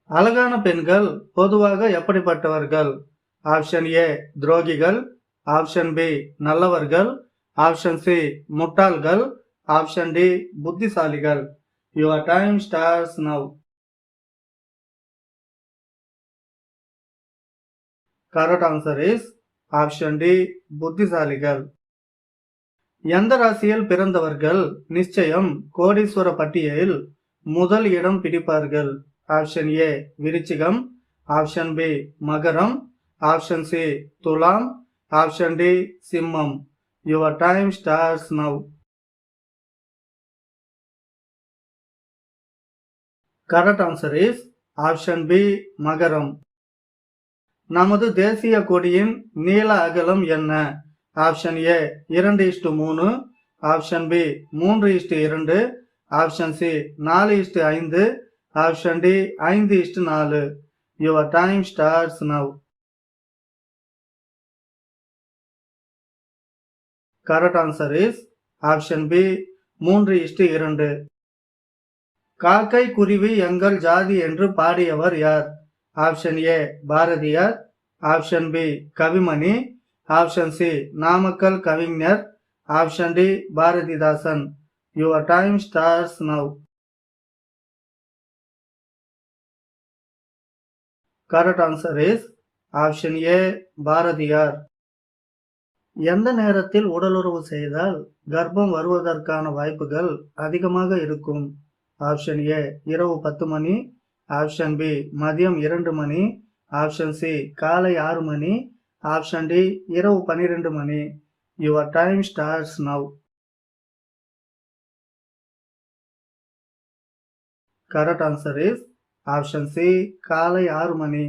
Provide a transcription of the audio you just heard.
அழகான பெண்கள் பொதுவாக எப்படிப்பட்டவர்கள்? ஆப்ஷன் ஏ துரோகிகள், ஆப்ஷன் பி நல்லவர்கள், ஆப்ஷன் சி முட்டாள்கள், ஆப்ஷன் டி புத்திசாலிகள். Your time starts now. Correct answer is option D புத்திசாலிகள். எந்த ராசியில் பிறந்தவர்கள் நிச்சயம் கோடீஸ்வர பட்டியலில் முதல் இடம் பிடிப்பார்கள்? ஆப்ஷன் ஏ விருச்சிகம், ஆப்ஷன் பி மகரம், ஆப்ஷன் சி துலாம், ஆப்ஷன் டி சிம்மம். Your time starts now. Correct answer is option B மகரம். நமது தேசிய கொடியின் நீள அகலம் என்ன? Option A 2:3, option B 3:2, option C 4:5, option D 5:4. Your time starts now. Correct answer is option B 3:2. காக்கை குருவி எங்கள் ஜாதி என்று பாடியவர் யார்? Option A Bharathiyar, option B Kavimani, option C Namakkal Kavignar, option D Bharathidasan. Your time starts now. Correct answer is option A Bharathiyar. எந்த நேரத்தில் உடலுறவு செய்தால் கர்ப்பம் வருவதற்கான வாய்ப்புகள் அதிகமாக இருக்கும்? ஆப்ஷன் ஏ இரவு 10 மணி, ஆப்ஷன் பி மதியம் 2 மணி, ஆப்ஷன் சி காலை 6 மணி, ஆப்ஷன் டி இரவு 12 மணி. Your time starts now. Correct answer is option C காலை 6 மணி.